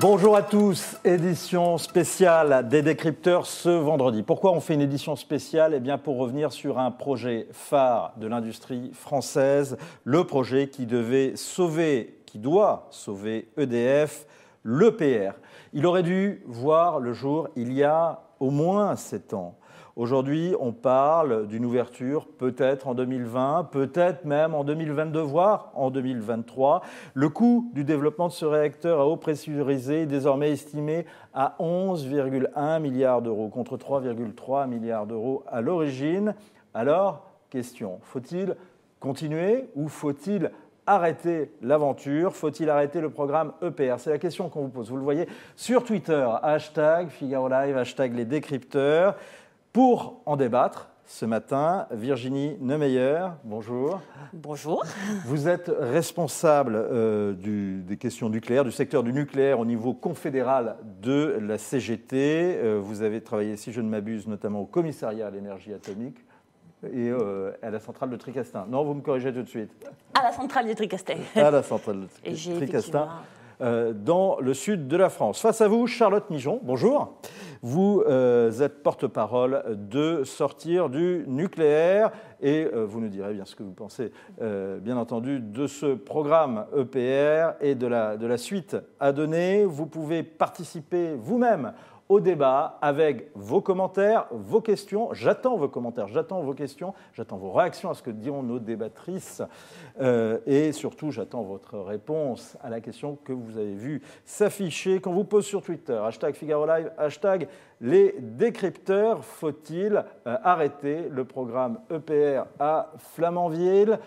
Bonjour à tous, édition spéciale des décrypteurs ce vendredi. Pourquoi on fait une édition spéciale? Eh bien pour revenir sur un projet phare de l'industrie française, le projet qui doit sauver EDF, l'EPR. Il aurait dû voir le jour il y a au moins 7 ans. Aujourd'hui, on parle d'une ouverture peut-être en 2020, peut-être même en 2022, voire en 2023. Le coût du développement de ce réacteur à eau pressurisée est désormais estimé à 11,1 milliards d'euros, contre 3,3 milliards d'euros à l'origine. Alors, question, faut-il continuer ou faut-il arrêter l'aventure? Faut-il arrêter le programme EPR? C'est la question qu'on vous pose. Vous le voyez sur Twitter, #Figaro Live, #les décrypteurs. Pour en débattre, ce matin, Virginie Neumeyer, bonjour. Bonjour. Vous êtes responsable des questions nucléaires, du secteur du nucléaire au niveau confédéral de la CGT. Vous avez travaillé, si je ne m'abuse, notamment au commissariat à l'énergie atomique et à la centrale de Tricastin. Non, vous me corrigez tout de suite. À la centrale de Tricastin. À la centrale de Tricastin. Dans le sud de la France. Face à vous, Charlotte Mijon, bonjour. Vous êtes porte-parole de Sortir du nucléaire et vous nous direz bien ce que vous pensez, bien entendu, de ce programme EPR et de la suite à donner. Vous pouvez participer vous-même au débat avec vos commentaires, vos questions. J'attends vos commentaires, j'attends vos questions, j'attends vos réactions à ce que diront nos débattrices et surtout j'attends votre réponse à la question que vous avez vue s'afficher qu'on vous pose sur Twitter. #Figaro Live, #les décrypteurs. Faut-il arrêter le programme EPR à Flamanville?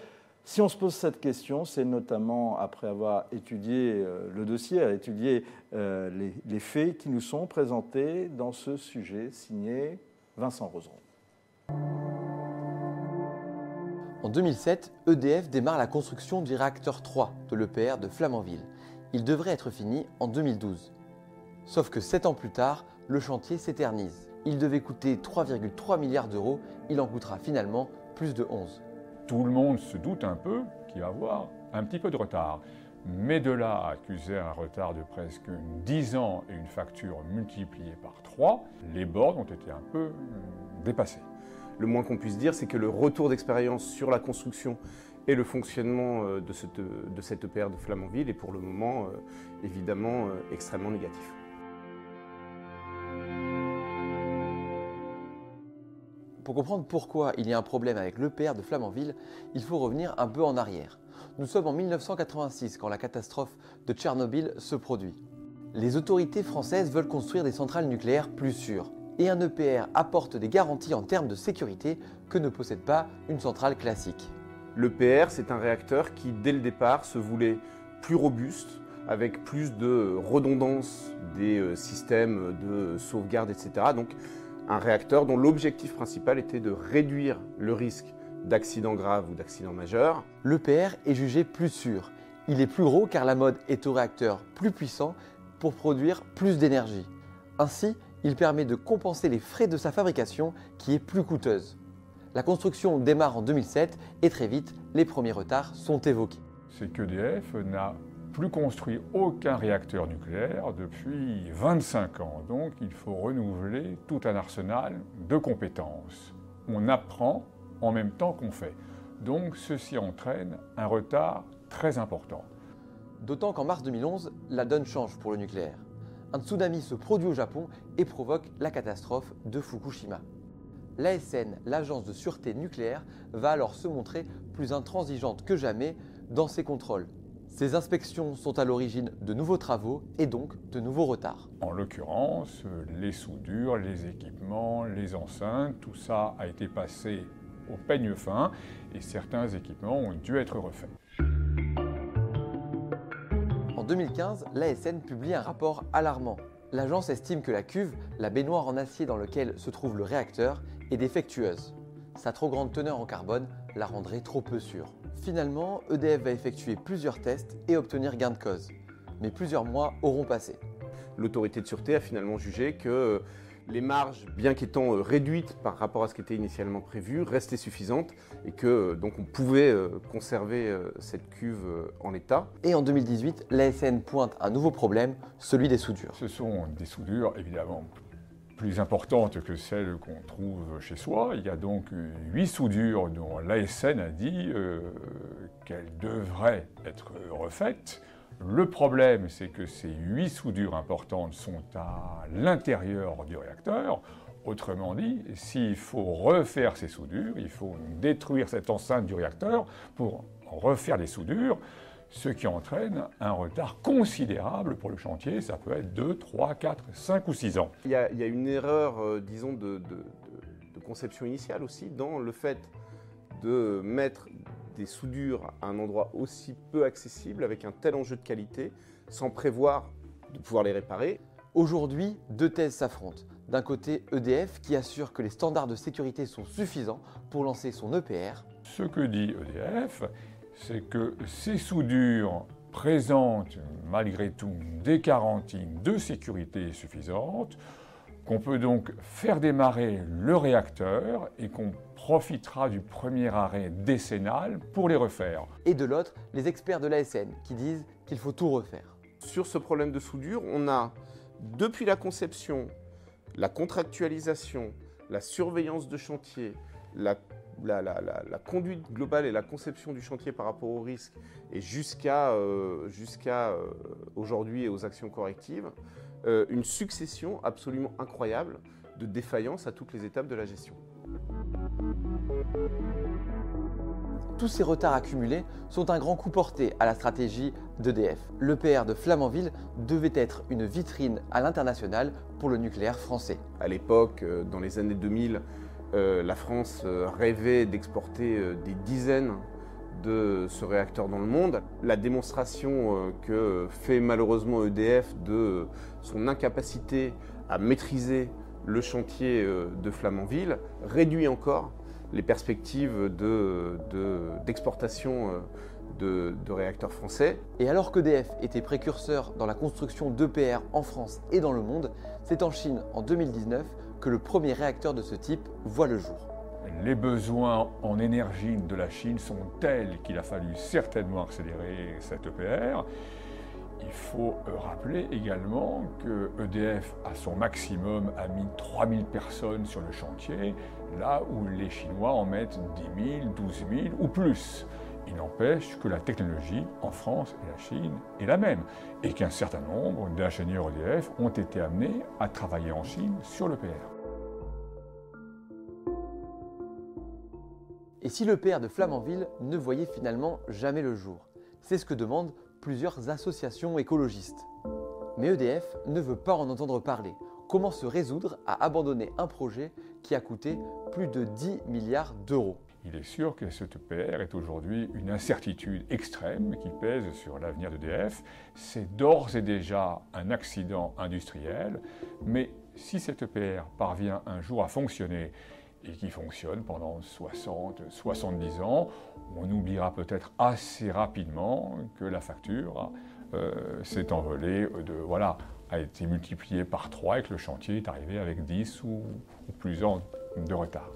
Si on se pose cette question, c'est notamment après avoir étudié le dossier, étudié les faits qui nous sont présentés dans ce sujet signé Vincent Roseron. En 2007, EDF démarre la construction du réacteur 3 de l'EPR de Flamanville. Il devrait être fini en 2012. Sauf que 7 ans plus tard, le chantier s'éternise. Il devait coûter 3,3 milliards d'euros, il en coûtera finalement plus de 11. Tout le monde se doute un peu qu'il va y avoir un petit peu de retard. Mais de là à accuser un retard de presque 10 ans et une facture multipliée par 3, les bornes ont été un peu dépassées. Le moins qu'on puisse dire, c'est que le retour d'expérience sur la construction et le fonctionnement de cette EPR de Flamanville est pour le moment évidemment extrêmement négatif. Pour comprendre pourquoi il y a un problème avec l'EPR de Flamanville, il faut revenir un peu en arrière. Nous sommes en 1986 quand la catastrophe de Tchernobyl se produit. Les autorités françaises veulent construire des centrales nucléaires plus sûres. Et un EPR apporte des garanties en termes de sécurité que ne possède pas une centrale classique. L'EPR, c'est un réacteur qui, dès le départ, se voulait plus robuste, avec plus de redondance des systèmes de sauvegarde, etc. Donc, un réacteur dont l'objectif principal était de réduire le risque d'accident grave ou d'accident majeur. L'EPR est jugé plus sûr. Il est plus gros car la mode est au réacteur plus puissant pour produire plus d'énergie. Ainsi, il permet de compenser les frais de sa fabrication qui est plus coûteuse. La construction démarre en 2007 et très vite, les premiers retards sont évoqués. C'est qu'EDF n'a plus construit aucun réacteur nucléaire depuis 25 ans. Donc il faut renouveler tout un arsenal de compétences. On apprend en même temps qu'on fait. Donc ceci entraîne un retard très important. D'autant qu'en mars 2011, la donne change pour le nucléaire. Un tsunami se produit au Japon et provoque la catastrophe de Fukushima. L'ASN, l'Agence de sûreté nucléaire, va alors se montrer plus intransigeante que jamais dans ses contrôles. Ces inspections sont à l'origine de nouveaux travaux et donc de nouveaux retards. En l'occurrence, les soudures, les équipements, les enceintes, tout ça a été passé au peigne fin et certains équipements ont dû être refaits. En 2015, l'ASN publie un rapport alarmant. L'agence estime que la cuve, la baignoire en acier dans laquelle se trouve le réacteur, est défectueuse. Sa trop grande teneur en carbone la rendrait trop peu sûre. Finalement, EDF va effectuer plusieurs tests et obtenir gain de cause. Mais plusieurs mois auront passé. L'autorité de sûreté a finalement jugé que les marges, bien qu'étant réduites par rapport à ce qui était initialement prévu, restaient suffisantes et que donc on pouvait conserver cette cuve en l'état. Et en 2018, l'ASN pointe un nouveau problème, celui des soudures. Ce sont des soudures évidemment plus importantes que celles qu'on trouve chez soi. Il y a donc 8 soudures dont l'ASN a dit qu'elles devraient être refaites. Le problème, c'est que ces 8 soudures importantes sont à l'intérieur du réacteur. Autrement dit, s'il faut refaire ces soudures, il faut détruire cette enceinte du réacteur pour refaire les soudures, ce qui entraîne un retard considérable pour le chantier. Ça peut être 2, 3, 4, 5 ou 6 ans. Il y a une erreur, disons, de conception initiale aussi dans le fait de mettre des soudures à un endroit aussi peu accessible, avec un tel enjeu de qualité, sans prévoir de pouvoir les réparer. Aujourd'hui, 2 thèses s'affrontent. D'un côté, EDF qui assure que les standards de sécurité sont suffisants pour lancer son EPR. Ce que dit EDF, c'est que ces soudures présentent malgré tout des garanties de sécurité suffisantes, qu'on peut donc faire démarrer le réacteur et qu'on profitera du premier arrêt décennal pour les refaire. Et de l'autre, les experts de l'ASN qui disent qu'il faut tout refaire. Sur ce problème de soudure, on a, depuis la conception, la contractualisation, la surveillance de chantier, la conduite globale et la conception du chantier par rapport aux risques, et jusqu'à aujourd'hui et aux actions correctives, une succession absolument incroyable de défaillances à toutes les étapes de la gestion. Tous ces retards accumulés sont un grand coup porté à la stratégie d'EDF. L'EPR de Flamanville devait être une vitrine à l'international pour le nucléaire français. À l'époque, dans les années 2000, la France rêvait d'exporter des dizaines de ce réacteur dans le monde. La démonstration que fait malheureusement EDF de son incapacité à maîtriser le chantier de Flamanville réduit encore les perspectives d'exportation de réacteurs français. Et alors qu'EDF était précurseur dans la construction d'EPR en France et dans le monde, c'est en Chine en 2019 que le premier réacteur de ce type voit le jour. Les besoins en énergie de la Chine sont tels qu'il a fallu certainement accélérer cette EPR. Il faut rappeler également que EDF, à son maximum, a mis 3000 personnes sur le chantier, là où les Chinois en mettent 10 000, 12 000 ou plus. Il n'empêche que la technologie en France et la Chine est la même, et qu'un certain nombre d'ingénieurs EDF ont été amenés à travailler en Chine sur l'EPR. Et si l'EPR de Flamanville ne voyait finalement jamais le jour? C'est ce que demandent plusieurs associations écologistes. Mais EDF ne veut pas en entendre parler. Comment se résoudre à abandonner un projet qui a coûté plus de 10 milliards d'euros? Il est sûr que cette EPR est aujourd'hui une incertitude extrême qui pèse sur l'avenir d'EDF. C'est d'ores et déjà un accident industriel, mais si cette EPR parvient un jour à fonctionner et qui fonctionne pendant 60, 70 ans, on oubliera peut-être assez rapidement que la facture s'est envolée, a été multipliée par 3 et que le chantier est arrivé avec 10 ou plus ans de retard.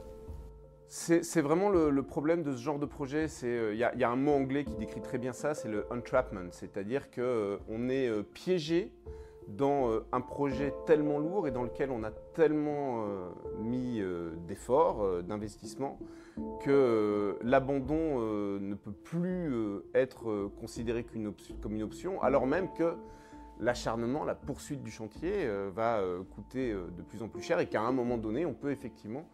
C'est vraiment le problème de ce genre de projet. Il y a un mot anglais qui décrit très bien ça, c'est le entrapment, c'est-à-dire qu'on est piégé dans un projet tellement lourd et dans lequel on a tellement mis d'efforts, d'investissements, que l'abandon ne peut plus être considéré comme une option, alors même que l'acharnement, la poursuite du chantier va coûter de plus en plus cher et qu'à un moment donné, on peut effectivement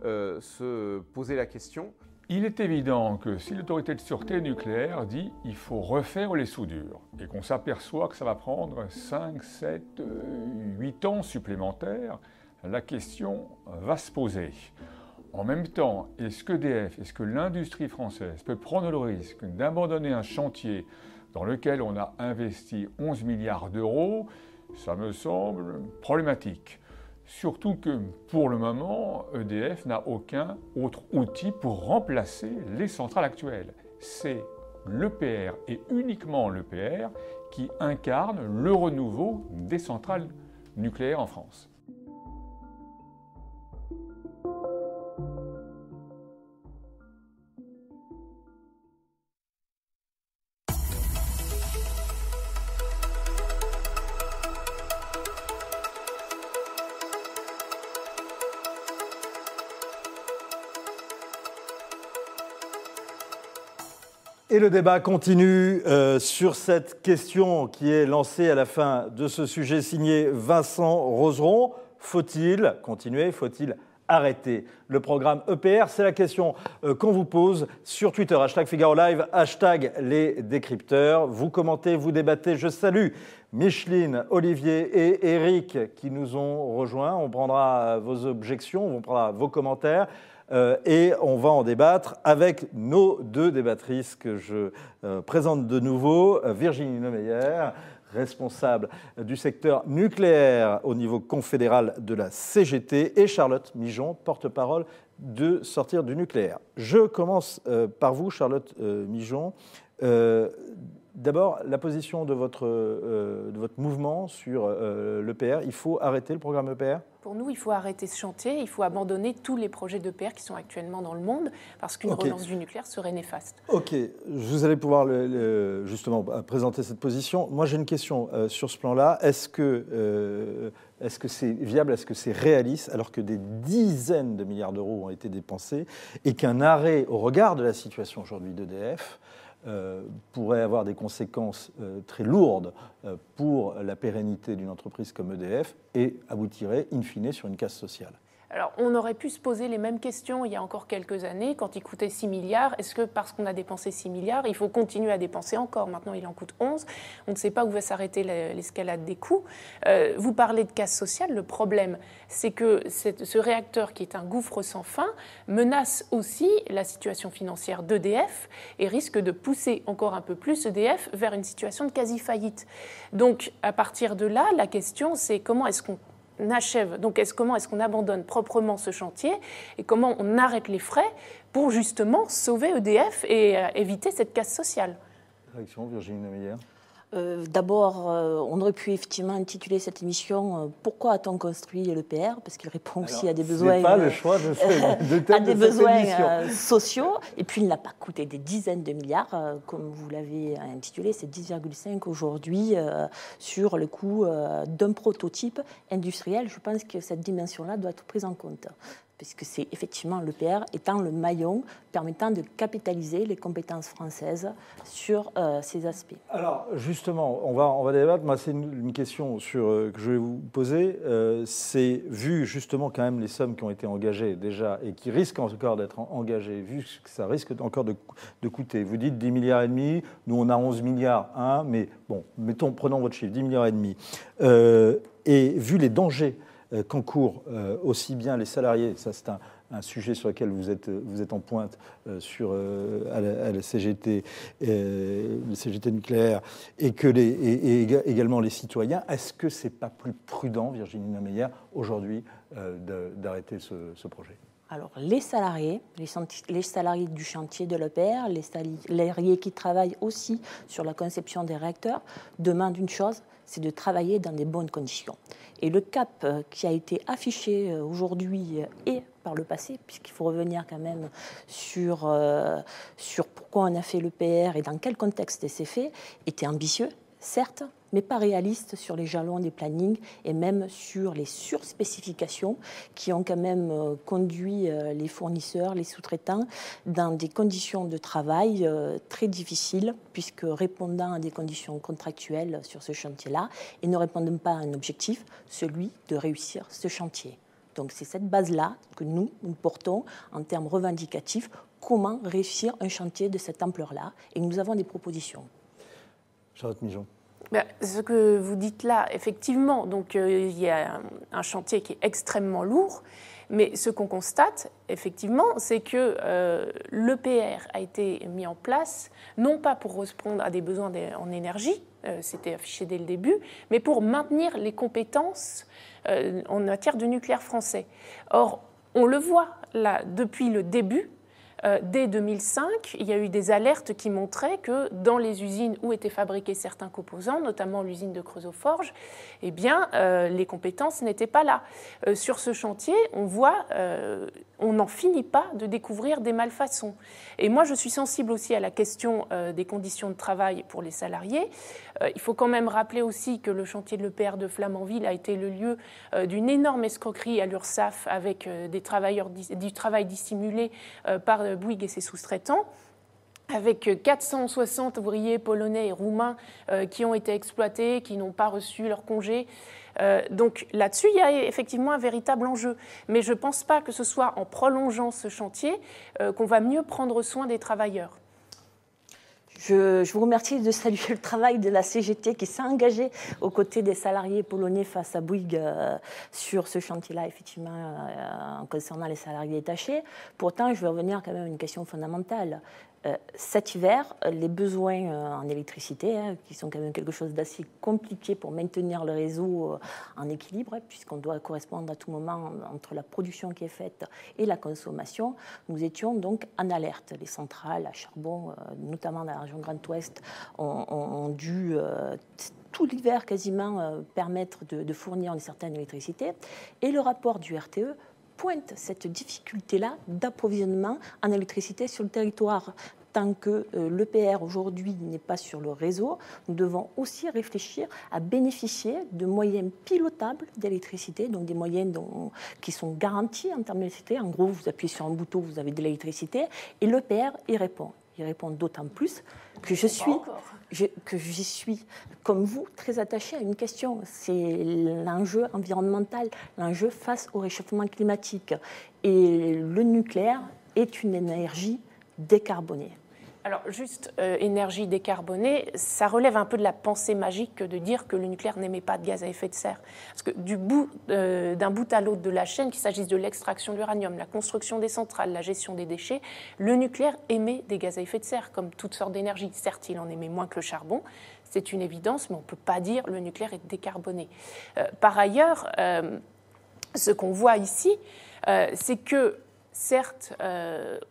se poser la question. Il est évident que si l'autorité de sûreté nucléaire dit qu'il faut refaire les soudures et qu'on s'aperçoit que ça va prendre 5, 7, 8 ans supplémentaires, la question va se poser. En même temps, est-ce que l'industrie française peut prendre le risque d'abandonner un chantier dans lequel on a investi 11 milliards d'euros? Ça me semble problématique. Surtout que, pour le moment, EDF n'a aucun autre outil pour remplacer les centrales actuelles. C'est l'EPR et uniquement l'EPR qui incarne le renouveau des centrales nucléaires en France. Et le débat continue sur cette question qui est lancée à la fin de ce sujet signé Vincent Roseron. Faut-il continuer? Faut-il arrêter le programme EPR? C'est la question qu'on vous pose sur Twitter. #Figaro Live, #les décrypteurs. Vous commentez, vous débattez. Je salue Micheline, Olivier et Eric qui nous ont rejoints. On prendra vos objections, on prendra vos commentaires. Et on va en débattre avec nos deux débattrices que je présente de nouveau. Virginie Lemeyer, responsable du secteur nucléaire au niveau confédéral de la CGT, et Charlotte Mijon, porte-parole de Sortir du nucléaire. Je commence par vous, Charlotte Mijon. D'abord, la position de votre mouvement sur l'EPR. Il faut arrêter le programme EPR? Pour nous, il faut arrêter ce chantier, il faut abandonner tous les projets d'EPR qui sont actuellement dans le monde, parce qu'une relance du nucléaire serait néfaste. Ok, vous allez pouvoir justement présenter cette position. Moi, j'ai une question sur ce plan-là. Est-ce que c'est viable, est-ce que c'est réaliste, alors que des dizaines de milliards d'euros ont été dépensés, et qu'un arrêt, au regard de la situation aujourd'hui d'EDF, pourrait avoir des conséquences très lourdes pour la pérennité d'une entreprise comme EDF et aboutirait in fine sur une casse sociale? Alors, on aurait pu se poser les mêmes questions il y a encore quelques années, quand il coûtait 6 milliards. Est-ce que parce qu'on a dépensé 6 milliards, il faut continuer à dépenser encore? Maintenant, il en coûte 11. On ne sait pas où va s'arrêter l'escalade des coûts. Vous parlez de casse sociale. Le problème, c'est que ce réacteur, qui est un gouffre sans fin, menace aussi la situation financière d'EDF et risque de pousser encore un peu plus EDF vers une situation de quasi-faillite. Donc, à partir de là, la question, c'est comment est-ce qu'on achève, donc comment est-ce qu'on abandonne proprement ce chantier et comment on arrête les frais pour justement sauver EDF et éviter cette casse sociale. Réaction, Virginie Lemeyer. D'abord, on aurait pu effectivement intituler cette émission « Pourquoi a-t-on construit l'EPR » parce qu'il répond aussi à des besoins, pas le choix de à des besoins sociaux. Et puis, il n'a pas coûté des dizaines de milliards, comme vous l'avez intitulé, c'est 10,5 aujourd'hui sur le coût d'un prototype industriel. Je pense que cette dimension-là doit être prise en compte, puisque c'est effectivement l'EPR étant le maillon permettant de capitaliser les compétences françaises sur ces aspects. Alors justement, on va débattre. Moi, c'est une question que je vais vous poser. C'est vu justement quand même les sommes qui ont été engagées déjà et qui risquent encore d'être engagées, vu que ça risque encore de coûter. Vous dites 10 milliards et demi, nous on a 11 milliards, hein, mais bon, prenons votre chiffre, 10 milliards et demi. Et vu les dangers qu'encourent aussi bien les salariés, ça c'est un sujet sur lequel vous êtes en pointe à la CGT, le CGT nucléaire, et également les citoyens. Est-ce que c'est pas plus prudent, Virginie Lemeyer, aujourd'hui, d'arrêter ce projet? Alors, les salariés du chantier de l'EPR, les salariés qui travaillent aussi sur la conception des réacteurs, demandent une chose, c'est de travailler dans des bonnes conditions. Et le cap qui a été affiché aujourd'hui et par le passé, puisqu'il faut revenir quand même sur pourquoi on a fait l'EPR et dans quel contexte c'est fait, était ambitieux, certes, mais pas réaliste sur les jalons des plannings et même sur les surspécifications qui ont quand même conduit les fournisseurs, les sous-traitants dans des conditions de travail très difficiles, puisque répondant à des conditions contractuelles sur ce chantier-là et ne répondant pas à un objectif, celui de réussir ce chantier. Donc c'est cette base-là que nous portons en termes revendicatifs, comment réussir un chantier de cette ampleur-là, et nous avons des propositions. Charlotte Mijon. Ce que vous dites là, effectivement, donc il y a un chantier qui est extrêmement lourd, mais ce qu'on constate, effectivement, c'est que l'EPR a été mis en place, non pas pour répondre à des besoins en énergie, c'était affiché dès le début, mais pour maintenir les compétences en matière de nucléaire français. Or, on le voit là, depuis le début, dès 2005, il y a eu des alertes qui montraient que dans les usines où étaient fabriqués certains composants, notamment l'usine de Creusot-Forges, eh bien, les compétences n'étaient pas là. Sur ce chantier, on voit, on n'en finit pas de découvrir des malfaçons. Et moi, je suis sensible aussi à la question des conditions de travail pour les salariés. Il faut quand même rappeler aussi que le chantier de l'EPR de Flamanville a été le lieu d'une énorme escroquerie à l'URSSAF avec du travail dissimulé par Bouygues et ses sous-traitants. avec 460 ouvriers polonais et roumains qui ont été exploités, qui n'ont pas reçu leur congé. Donc là-dessus, il y a effectivement un véritable enjeu. Mais je ne pense pas que ce soit en prolongeant ce chantier qu'on va mieux prendre soin des travailleurs. Je vous remercie de saluer le travail de la CGT qui s'est engagée aux côtés des salariés polonais face à Bouygues sur ce chantier-là, effectivement, concernant les salariés détachés. Pourtant, je vais revenir quand même à une question fondamentale. Cet hiver, les besoins en électricité, qui sont quand même quelque chose d'assez compliqué pour maintenir le réseau en équilibre, puisqu'on doit correspondre à tout moment entre la production qui est faite et la consommation, nous étions donc en alerte. Les centrales à charbon, notamment dans la région Grand Ouest, ont dû tout l'hiver quasiment permettre de fournir une certaine électricité. Et le rapport du RTE pointe cette difficulté-là d'approvisionnement en électricité sur le territoire. Tant que l'EPR aujourd'hui n'est pas sur le réseau, nous devons aussi réfléchir à bénéficier de moyens pilotables d'électricité, donc des moyens qui sont garantis en termes d'électricité. En gros, vous appuyez sur un bouton, vous avez de l'électricité, et l'EPR y répond. Il répond d'autant plus que j'y suis, comme vous, très attachée à une question. C'est l'enjeu environnemental, l'enjeu face au réchauffement climatique. Et le nucléaire est une énergie décarbonée. Alors, juste énergie décarbonée, ça relève un peu de la pensée magique que de dire que le nucléaire n'émet pas de gaz à effet de serre. Parce que d'un bout à l'autre de la chaîne, qu'il s'agisse de l'extraction de l'uranium, la construction des centrales, la gestion des déchets, le nucléaire émet des gaz à effet de serre, comme toutes sortes d'énergie. Certes, il en émet moins que le charbon, c'est une évidence, mais on ne peut pas dire que le nucléaire est décarboné. Par ailleurs, ce qu'on voit ici, c'est que certes,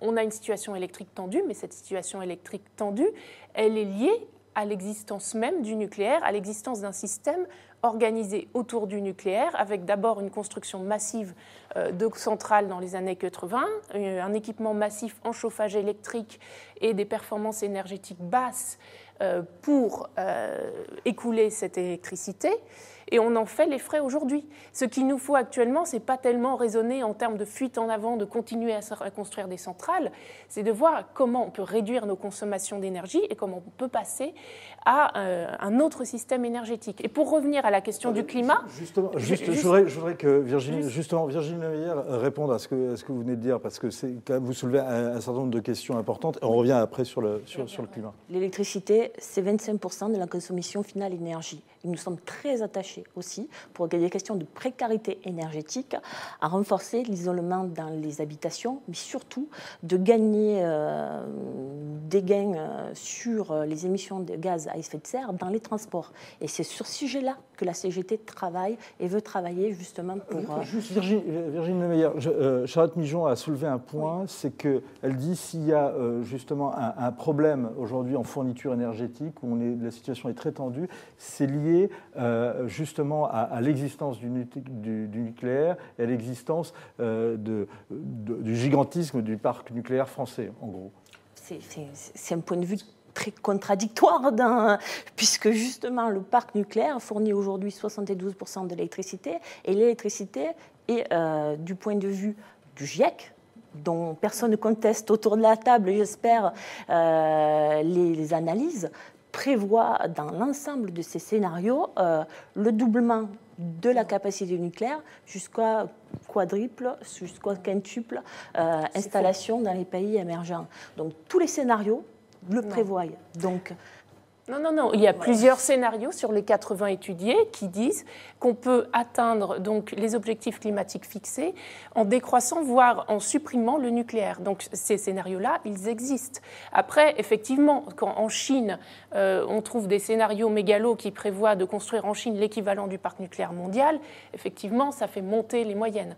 on a une situation électrique tendue, mais cette situation électrique tendue, elle est liée à l'existence même du nucléaire, à l'existence d'un système organisé autour du nucléaire, avec d'abord une construction massive de centrales dans les années 80, un équipement massif en chauffage électrique et des performances énergétiques basses pour écouler cette électricité. Et on en fait les frais aujourd'hui. Ce qu'il nous faut actuellement, ce n'est pas tellement raisonner en termes de fuite en avant, de continuer à construire des centrales, c'est de voir comment on peut réduire nos consommations d'énergie et comment on peut passer à un autre système énergétique. Et pour revenir à la question du climat... Je voudrais que Virginie Meyer réponde à ce que vous venez de dire, parce que quand même, vous soulevez un certain nombre de questions importantes, et on revient après sur le climat. L'électricité, c'est 25% de la consommation finale d'énergie. Et nous sommes très attachés aussi, pour des questions de précarité énergétique, à renforcer l'isolement dans les habitations, mais surtout de gagner des gains sur les émissions de gaz à effet de serre dans les transports. Et c'est sur ce sujet-là que la CGT travaille et veut travailler justement pour... Juste Virginie Meyer, Charlotte Migeon a soulevé un point, c'est qu'elle dit s'il y a justement un problème aujourd'hui en fourniture énergétique, où la situation est très tendue, c'est lié justement à l'existence du nucléaire et à l'existence du gigantisme du parc nucléaire français, en gros. C'est un point de vue très contradictoire, puisque justement le parc nucléaire fournit aujourd'hui 72% de l'électricité, et l'électricité est, du point de vue du GIEC, dont personne ne conteste autour de la table, j'espère, les analyses, prévoit dans l'ensemble de ces scénarios le doublement de la capacité nucléaire jusqu'à quadruple, jusqu'à quintuple installation dans les pays émergents. Donc tous les scénarios le prévoient. Donc, Non. Il y a plusieurs scénarios sur les 80 étudiés qui disent qu'on peut atteindre donc, les objectifs climatiques fixés en décroissant, voire en supprimant le nucléaire. Donc ces scénarios-là, ils existent. Après, effectivement, quand en Chine, on trouve des scénarios mégalos qui prévoient de construire en Chine l'équivalent du parc nucléaire mondial, effectivement, ça fait monter les moyennes.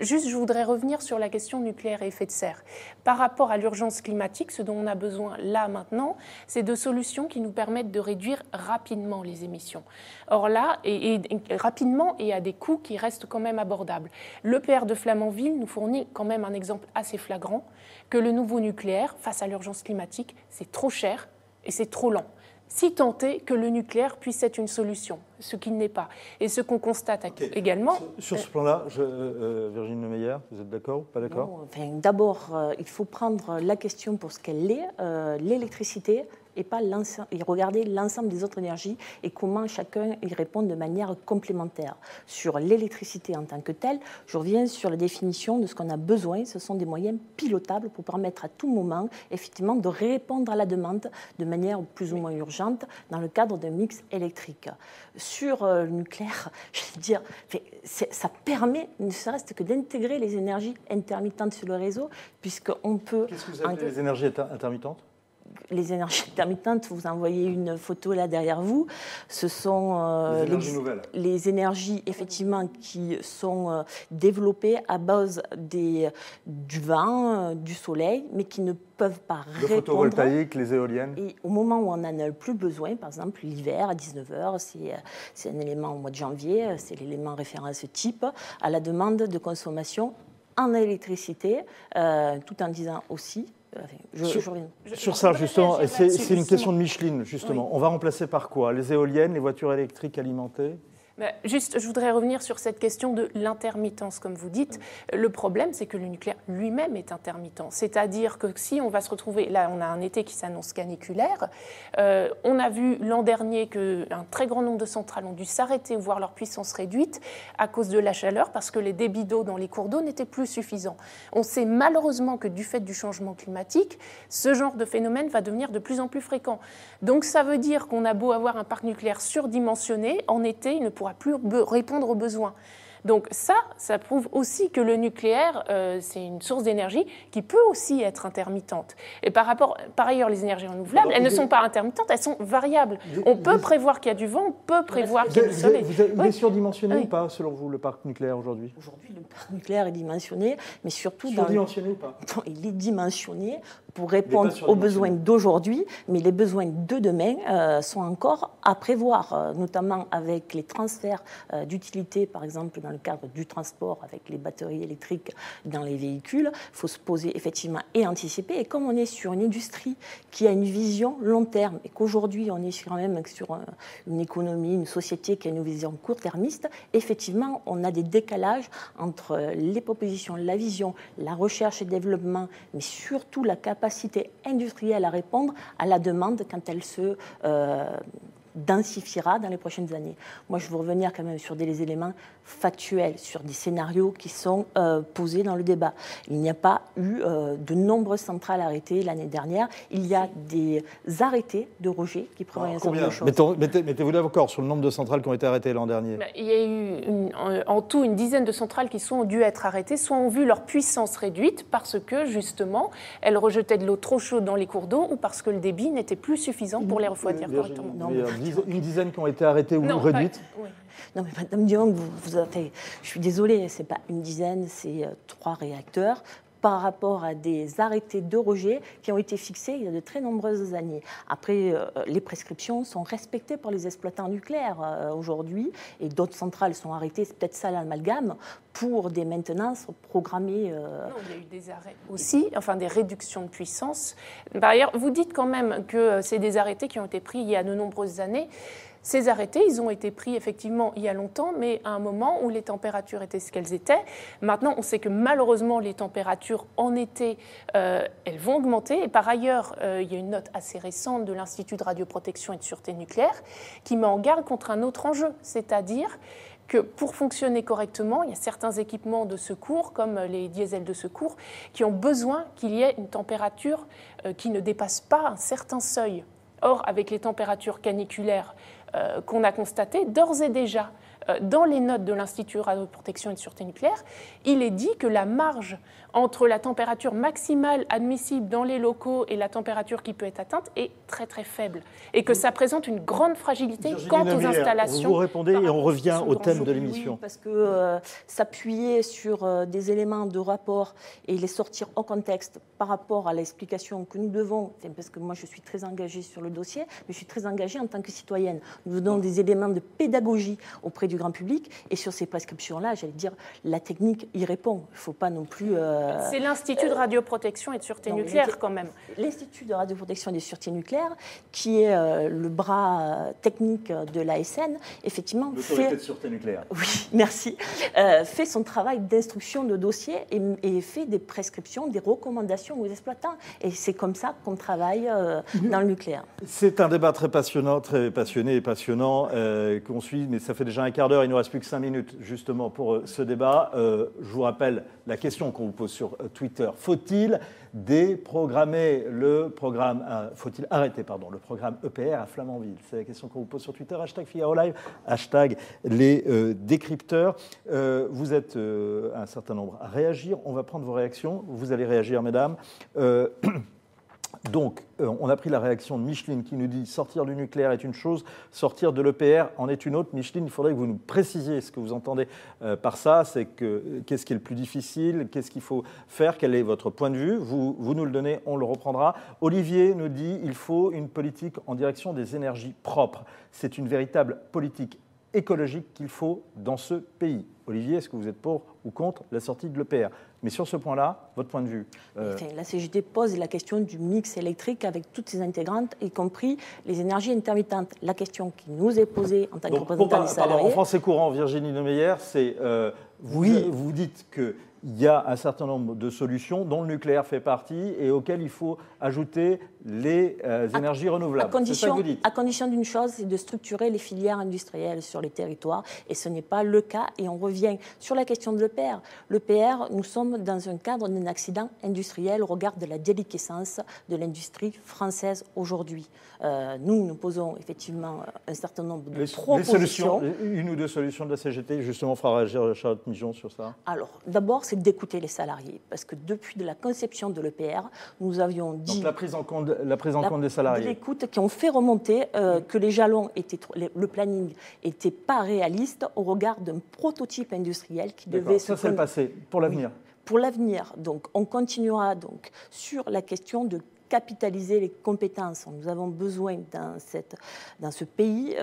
Juste, je voudrais revenir sur la question nucléaire et effet de serre. Par rapport à l'urgence climatique, ce dont on a besoin là, maintenant, c'est de solutions qui nous permettent de réduire rapidement les émissions. Or là, et rapidement et à des coûts qui restent quand même abordables. L'EPR de Flamanville nous fournit quand même un exemple assez flagrant que le nouveau nucléaire, face à l'urgence climatique, c'est trop cher et c'est trop lent. si tant est que le nucléaire puisse être une solution, ce qu'il n'est pas. Et ce qu'on constate également... Sur ce plan-là, Virginie Lemeyer, vous êtes d'accord ou pas d'accord? D'abord, il faut prendre la question pour ce qu'elle est, l'électricité, et regarder l'ensemble des autres énergies et comment chacun y répond de manière complémentaire. Sur l'électricité en tant que telle, je reviens sur la définition de ce qu'on a besoin. Ce sont des moyens pilotables pour permettre à tout moment, effectivement, de répondre à la demande de manière plus ou moins urgente dans le cadre d'un mix électrique. Sur le nucléaire, je veux dire, ça permet ne serait-ce que d'intégrer les énergies intermittentes sur le réseau, puisqu'on peut... Qu'est-ce que vous appelez les énergies intermittentes ? Les énergies intermittentes, vous envoyez une photo là derrière vous, ce sont les énergies effectivement qui sont développées à base du vent, du soleil, mais qui ne peuvent pas répondre. Le photovoltaïque, les éoliennes. Et au moment où on n'en a plus besoin, par exemple l'hiver à 19h, c'est un élément au mois de janvier, c'est l'élément référence type à la demande de consommation en électricité, tout en disant aussi. Sur ça, justement, c'est une question de Micheline, justement. Oui. On va remplacer par quoi? Les éoliennes, les voitures électriques alimentées? Juste, je voudrais revenir sur cette question de l'intermittence, comme vous dites. Le problème, c'est que le nucléaire lui-même est intermittent. C'est-à-dire que si on va se retrouver... Là, on a un été qui s'annonce caniculaire. On a vu l'an dernier qu'un très grand nombre de centrales ont dû s'arrêter ou voir leur puissance réduite à cause de la chaleur, parce que les débits d'eau dans les cours d'eau n'étaient plus suffisants. On sait malheureusement que du fait du changement climatique, ce genre de phénomène va devenir de plus en plus fréquent. Donc ça veut dire qu'on a beau avoir un parc nucléaire surdimensionné, en été, il ne pourra plus répondre aux besoins. Donc ça prouve aussi que le nucléaire, c'est une source d'énergie qui peut aussi être intermittente. Et par ailleurs, les énergies renouvelables, elles ne sont pas intermittentes, elles sont variables. On peut prévoir qu'il y a du vent, on peut prévoir qu'il y a du soleil. Il est surdimensionné ou pas, selon vous, le parc nucléaire aujourd'hui? Aujourd'hui, le parc nucléaire est dimensionné, mais surtout... Surdimensionné ou pas? Il est dimensionné pour répondre aux besoins d'aujourd'hui, mais les besoins de demain sont encore à prévoir, notamment avec les transferts d'utilité, par exemple dans le cadre du transport avec les batteries électriques dans les véhicules. Il faut se poser effectivement et anticiper. Et comme on est sur une industrie qui a une vision long terme et qu'aujourd'hui on est quand même sur une économie, une société qui a une vision court-termiste, effectivement on a des décalages entre les propositions, la vision, la recherche et développement, mais surtout la capacité industrielle à répondre à la demande quand elle se densifiera dans les prochaines années. Moi, je veux revenir quand même sur des éléments factuels, sur des scénarios qui sont posés dans le débat. Il n'y a pas eu de nombreuses centrales arrêtées l'année dernière. Il y a des arrêtés de rejet qui prévoient un certain nombre de choses. Mettez-vous d'accord sur le nombre de centrales qui ont été arrêtées l'an dernier. Il y a eu en tout une dizaine de centrales qui ont dû être arrêtées, soit ont vu leur puissance réduite parce que, justement, elles rejetaient de l'eau trop chaude dans les cours d'eau ou parce que le débit n'était plus suffisant pour les refroidir correctement. Une dizaine qui ont été arrêtées ou réduites? Oui. Non, mais Madame Dion, je suis désolée, ce n'est pas une dizaine, c'est 3 réacteurs par rapport à des arrêtés de rejet qui ont été fixés il y a de très nombreuses années. Après, les prescriptions sont respectées par les exploitants nucléaires aujourd'hui et d'autres centrales sont arrêtées, c'est peut-être ça l'amalgame, pour des maintenances programmées. Non, il y a eu des arrêts aussi, enfin des réductions de puissance. Par ailleurs, vous dites quand même que c'est des arrêtés qui ont été pris il y a de nombreuses années. Ces arrêtés, ils ont été pris effectivement il y a longtemps, mais à un moment où les températures étaient ce qu'elles étaient. Maintenant, on sait que malheureusement, les températures en été, elles vont augmenter. Et par ailleurs, il y a une note assez récente de l'Institut de radioprotection et de sûreté nucléaire qui met en garde contre un autre enjeu, c'est-à-dire que pour fonctionner correctement, il y a certains équipements de secours, comme les diesels de secours, qui ont besoin qu'il y ait une température qui ne dépasse pas un certain seuil. Or, avec les températures caniculaires qu'on a constatées, d'ores et déjà, dans les notes de l'Institut de radioprotection et de sûreté nucléaire, il est dit que la marge entre la température maximale admissible dans les locaux et la température qui peut être atteinte est très très faible et que ça présente une grande fragilité quant aux installations. Vous répondez et on revient au thème de l'émission. Oui, parce que s'appuyer sur des éléments de rapport et les sortir hors contexte par rapport à l'explication que nous devons, parce que moi je suis très engagée sur le dossier, mais je suis très engagée en tant que citoyenne. Nous donnons des éléments de pédagogie auprès du grand public et sur ces prescriptions-là, j'allais dire, la technique y répond. Il ne faut pas non plus C'est l'Institut de radioprotection et de sûreté nucléaire quand même. L'Institut de radioprotection et de sûreté nucléaire, qui est le bras technique de l'ASN, effectivement l'autorité de sûreté nucléaire. Oui, merci. Fait son travail d'instruction de dossier et fait des prescriptions, des recommandations aux exploitants. Et c'est comme ça qu'on travaille dans le nucléaire. C'est un débat très passionnant, très passionné et passionnant qu'on suit, mais ça fait déjà un quart d'heure, il ne nous reste plus que 5 minutes justement pour ce débat. Je vous rappelle la question qu'on vous pose sur Twitter. Faut-il déprogrammer le programme, faut-il arrêter le programme EPR à Flamanville? C'est la question qu'on vous pose sur Twitter, #FigaroLive, #les décrypteurs. Vous êtes un certain nombre à réagir, on va prendre vos réactions, vous allez réagir mesdames. Donc, on a pris la réaction de Micheline qui nous dit « Sortir du nucléaire est une chose, sortir de l'EPR en est une autre ». Micheline, il faudrait que vous nous précisiez ce que vous entendez par ça. C'est qu'est-ce qui est le plus difficile? Qu'est-ce qu'il faut faire? Quel est votre point de vue? Vous nous le donnez, on le reprendra. Olivier nous dit « Il faut une politique en direction des énergies propres. C'est une véritable politique écologique qu'il faut dans ce pays ». Olivier, est-ce que vous êtes pour ou contre la sortie de l'EPR? Mais sur ce point-là, votre point de vue La CGT pose la question du mix électrique avec toutes ses intégrantes, y compris les énergies intermittentes. La question qui nous est posée en tant que représentant des salariés... En français courant, Virginie Neumeyer, c'est vous dites qu'il y a un certain nombre de solutions dont le nucléaire fait partie et auxquelles il faut ajouter les énergies renouvelables. C'est ça que vous dites. À condition d'une chose, c'est de structurer les filières industrielles sur les territoires et ce n'est pas le cas. Et on revient sur la question de l'EPR. L'EPR, nous sommes dans un cadre d'un accident industriel au regard de la déliquescence de l'industrie française aujourd'hui. Nous posons effectivement un certain nombre de propositions. Une ou deux solutions de la CGT, justement, fera réagir Charlotte Migeon sur ça. Alors, d'abord, c'est d'écouter les salariés, parce que depuis la conception de l'EPR, nous avions dit... Donc la prise en compte des salariés. De l'écoute, qui ont fait remonter que les jalons le planning n'était pas réaliste au regard d'un prototype industriel qui devait... Ça, c'est le passé. Pour l'avenir. Oui, pour l'avenir. Donc, on continuera donc sur la question de capitaliser les compétences. Nous avons besoin dans ce pays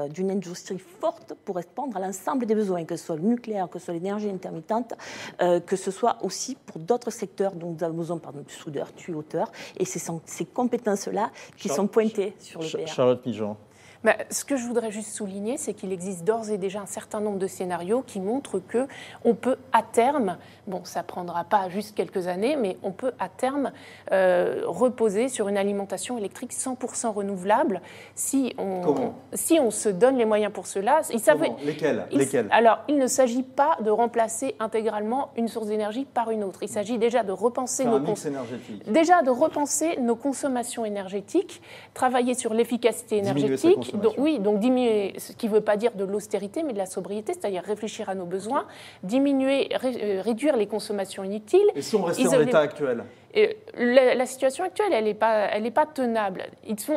d'une industrie forte pour répondre à l'ensemble des besoins, que ce soit le nucléaire, que ce soit l'énergie intermittente, que ce soit aussi pour d'autres secteurs dont nous avons besoin, de soudeurs, tuyauteur. Et ce sont ces compétences-là qui sont pointées sur le PR. Charlotte Migeon. Ce que je voudrais juste souligner, c'est qu'il existe d'ores et déjà un certain nombre de scénarios qui montrent qu'on peut à terme, ça ne prendra pas juste quelques années, mais on peut à terme reposer sur une alimentation électrique 100% renouvelable si on se donne les moyens pour cela. Lesquels Alors, il ne s'agit pas de remplacer intégralement une source d'énergie par une autre. Il s'agit déjà de repenser nos consommations énergétiques, travailler sur l'efficacité énergétique. Donc diminuer, ce qui ne veut pas dire de l'austérité, mais de la sobriété, c'est-à-dire réfléchir à nos besoins, réduire les consommations inutiles. Et si on restait en l'état actuel? La situation actuelle, elle n'est pas tenable.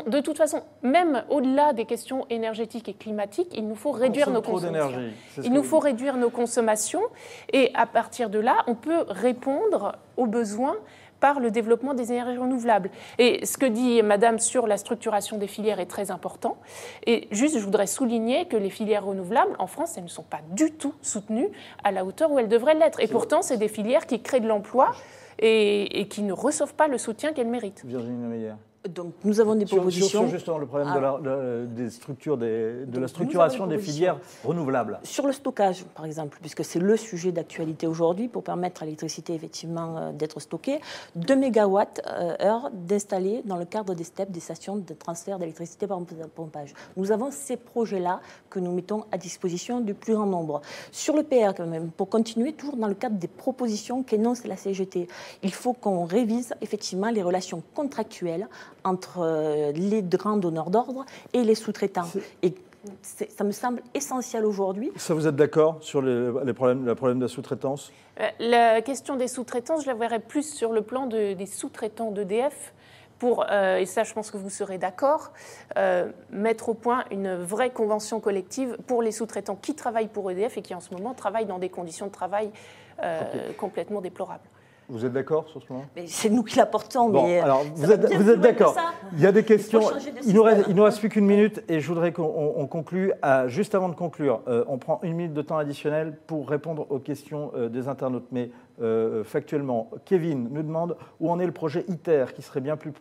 De toute façon, même au-delà des questions énergétiques et climatiques, il nous faut réduire nos consommations. Il nous faut réduire nos consommations et à partir de là, on peut répondre aux besoins par le développement des énergies renouvelables. Et ce que dit Madame sur la structuration des filières est très important. Et juste, je voudrais souligner que les filières renouvelables, en France, elles ne sont pas du tout soutenues à la hauteur où elles devraient l'être. Et pourtant, c'est des filières qui créent de l'emploi et qui ne reçoivent pas le soutien qu'elles méritent. Virginie Neumeyer. Donc, nous avons des propositions. Sur justement le problème de la structuration des filières renouvelables. Sur le stockage, par exemple, puisque c'est le sujet d'actualité aujourd'hui, pour permettre à l'électricité, effectivement, d'être stockée, 2 MWh d'installer dans le cadre des STEP, des stations de transfert d'électricité par pompage. Nous avons ces projets-là que nous mettons à disposition du plus grand nombre. Sur le PR, quand même, pour continuer, toujours dans le cadre des propositions qu'énonce la CGT, il faut qu'on révise, effectivement, les relations contractuelles entre les grands donneurs d'ordre et les sous-traitants. Et ça me semble essentiel aujourd'hui. Ça, vous êtes d'accord sur le problème de la sous-traitance? La question des sous-traitances, je la verrais plus sur le plan des sous-traitants d'EDF pour, et ça je pense que vous serez d'accord, mettre au point une vraie convention collective pour les sous-traitants qui travaillent pour EDF et qui en ce moment travaillent dans des conditions de travail complètement déplorables. Vous êtes d'accord sur ce point? C'est nous qui l'apportons. Bon, alors, vous êtes d'accord. Il y a des questions. Il nous système. reste plus qu'une minute et je voudrais qu'on conclue. Juste avant de conclure, on prend une minute de temps additionnel pour répondre aux questions des internautes. Mais factuellement, Kevin nous demande où en est le projet ITER qui serait bien plus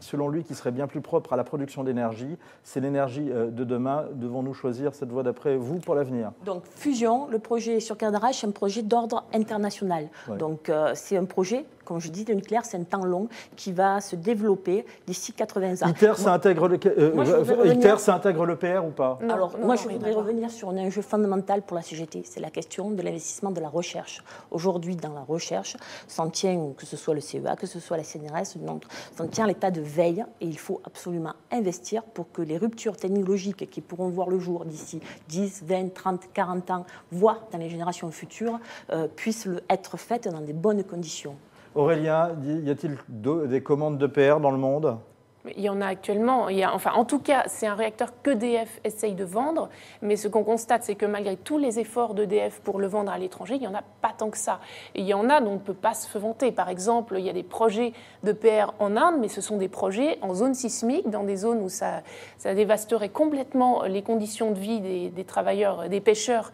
selon lui, qui serait bien plus propre à la production d'énergie. C'est l'énergie de demain. Devons-nous choisir cette voie d'après vous pour l'avenir? Donc, fusion, le projet sur cadrage, c'est un projet d'ordre international. Ouais. Donc, c'est un projet, comme je dis, le nucléaire, c'est un temps long qui va se développer d'ici 80 ans. ITER, ça intègre l'EPR ou pas? Non, Alors, non, moi, non, je rien voudrais à voir. revenir sur un enjeu fondamental pour la CGT, c'est la question de l'investissement de la recherche. Aujourd'hui, dans la recherche, s'en tient, que ce soit le CEA, que ce soit la CNRS, s'en tient l'état de veille et il faut absolument investir pour que les ruptures technologiques qui pourront voir le jour d'ici 10, 20, 30, 40 ans, voire dans les générations futures, puissent être faites dans des bonnes conditions. Aurélien, y a-t-il des commandes d'EPR dans le monde? Il y en a actuellement. En tout cas, c'est un réacteur qu'EDF essaye de vendre. Mais ce qu'on constate, c'est que malgré tous les efforts d'EDF pour le vendre à l'étranger, il n'y en a pas tant que ça. Et il y en a dont on ne peut pas se vanter. Par exemple, il y a des projets d'EPR en Inde, mais ce sont des projets en zone sismique, dans des zones où ça dévasterait complètement les conditions de vie des travailleurs, des pêcheurs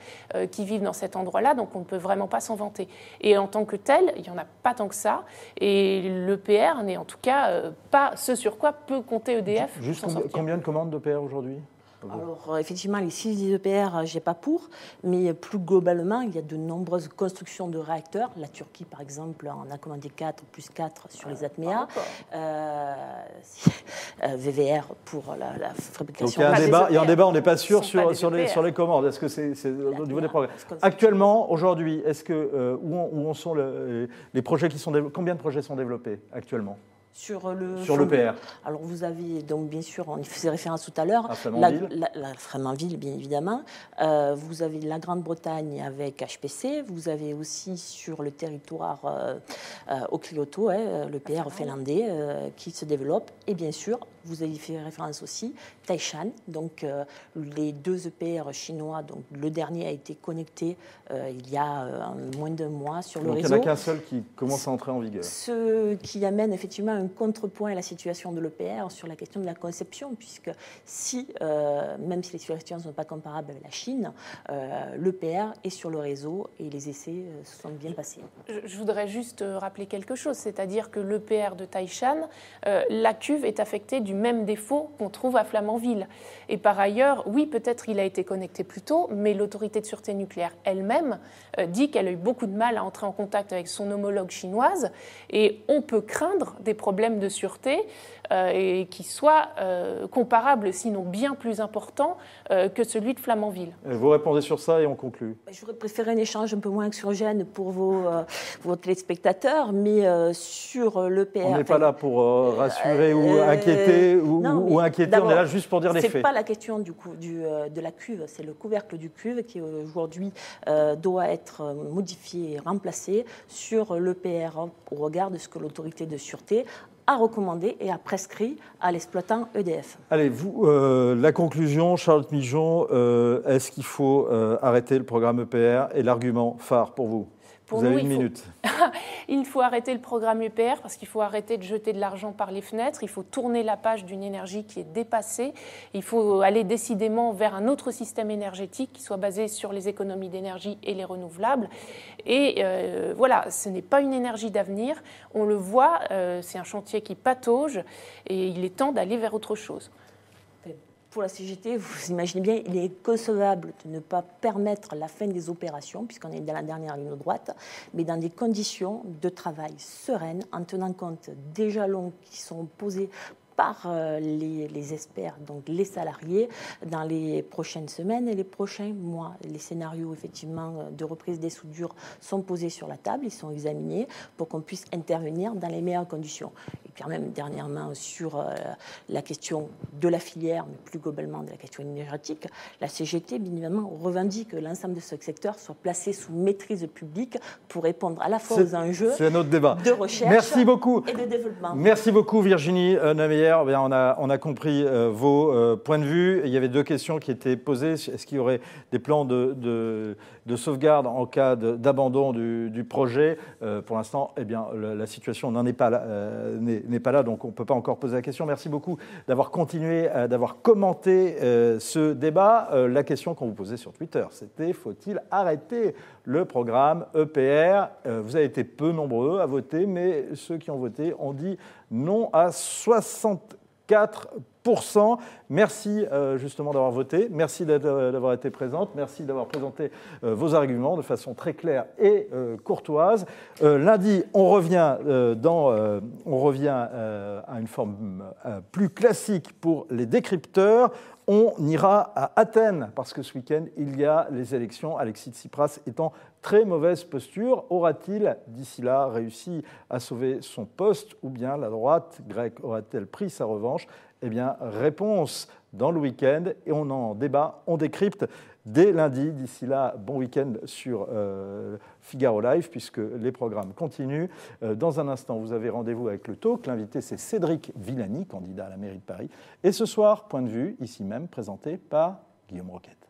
qui vivent dans cet endroit-là. Donc on ne peut vraiment pas s'en vanter. Et en tant que tel, il n'y en a pas tant que ça. Et l'EPR n'est en tout cas pas ce sur quoi peut compter EDF. Juste combien de commandes d'EPR aujourd'hui? Alors, effectivement, les 6 EPR, je n'ai pas pour, mais plus globalement, il y a de nombreuses constructions de réacteurs. La Turquie, par exemple, en a commandé 4, plus 4 sur les ATMEA. VVR pour la fabrication. Donc il y a un débat, on n'est pas sûr sur les commandes. Est-ce que c'est au niveau des progrès? Actuellement, aujourd'hui, est-ce que où en sont les projets qui sont développés? Combien de projets sont développés actuellement? Sur l'EPR. Alors vous avez donc bien sûr, on y faisait référence tout à l'heure, la Flamanville bien évidemment. Vous avez la Grande-Bretagne avec HPC. Vous avez aussi sur le territoire Olkiluoto, l'EPR finlandais qui se développe. Et bien sûr, vous avez fait référence aussi Taishan. Donc les 2 EPR chinois. Donc le dernier a été connecté il y a moins d'un mois sur le réseau. Donc il n'y en a qu'un seul qui commence à entrer en vigueur. Ce qui amène effectivement un contrepoint à la situation de l'EPR sur la question de la conception, puisque même si les situations ne sont pas comparables avec la Chine, l'EPR est sur le réseau et les essais se sont bien passés. Je voudrais juste rappeler quelque chose, c'est-à-dire que l'EPR de Taishan, la cuve est affectée du même défaut qu'on trouve à Flamanville. Et par ailleurs, oui, peut-être il a été connecté plus tôt, mais l'autorité de sûreté nucléaire elle-même dit qu'elle a eu beaucoup de mal à entrer en contact avec son homologue chinoise et on peut craindre des problèmes de sûreté et qui soient comparables, sinon bien plus importants que celui de Flamanville. Vous répondez sur ça et on conclut. J'aurais préféré un échange un peu moins anxiogène pour vos téléspectateurs, mais sur l'EPR... On n'est pas là pour rassurer ou inquiéter, ou inquiéter, on est là juste pour dire les faits. Ce n'est pas la question de la cuve, c'est le couvercle du cuve qui aujourd'hui doit être modifié et remplacé sur l'EPR au regard de ce que l'autorité de sûreté a recommandé et a prescrit à l'exploitant EDF. Allez, vous, la conclusion, Charlotte Migeon, est-ce qu'il faut arrêter le programme EPR et l'argument phare pour vous? Vous avez une minute. Il faut arrêter le programme EPR parce qu'il faut arrêter de jeter de l'argent par les fenêtres. Il faut tourner la page d'une énergie qui est dépassée. Il faut aller décidément vers un autre système énergétique qui soit basé sur les économies d'énergie et les renouvelables. Et voilà, ce n'est pas une énergie d'avenir. On le voit, c'est un chantier qui patauge et il est temps d'aller vers autre chose. Pour la CGT, vous imaginez bien, il est concevable de ne pas permettre la fin des opérations, puisqu'on est dans la dernière ligne droite, mais dans des conditions de travail sereines, en tenant compte des jalons qui sont posés par les experts, donc les salariés, dans les prochaines semaines et les prochains mois. Les scénarios, effectivement, de reprise des soudures sont posés sur la table, ils sont examinés pour qu'on puisse intervenir dans les meilleures conditions. Et puis même, dernièrement, sur la question de la filière, mais plus globalement de la question énergétique, la CGT, bien évidemment, revendique que l'ensemble de ce secteur soit placé sous maîtrise publique pour répondre à la fois aux enjeux de recherche et de développement. Merci beaucoup, Virginie Neumeyer. On a compris vos points de vue. Il y avait 2 questions qui étaient posées. Est-ce qu'il y aurait des plans de sauvegarde en cas d'abandon du projet? Pour l'instant, eh bien, la situation n'en est pas là, n'est pas là, donc on ne peut pas encore poser la question. Merci beaucoup d'avoir continué, d'avoir commenté ce débat. La question qu'on vous posait sur Twitter, c'était « Faut-il arrêter le programme EPR ?» Vous avez été peu nombreux à voter, mais ceux qui ont voté ont dit non à 64%. Merci justement d'avoir voté, merci d'avoir été présente, merci d'avoir présenté vos arguments de façon très claire et courtoise. Lundi, on revient à une forme plus classique pour les décrypteurs. On ira à Athènes, parce que ce week-end, il y a les élections. Alexis Tsipras est en très mauvaise posture. Aura-t-il, d'ici là, réussi à sauver son poste, ou bien la droite grecque aura-t-elle pris sa revanche? Eh bien, réponse dans le week-end, et on en débat, on décrypte dès lundi. D'ici là, bon week-end sur Figaro Live, puisque les programmes continuent. Dans un instant, vous avez rendez-vous avec le talk. L'invité, c'est Cédric Villani, candidat à la mairie de Paris. Et ce soir, Point de vue, ici même, présenté par Guillaume Roquette.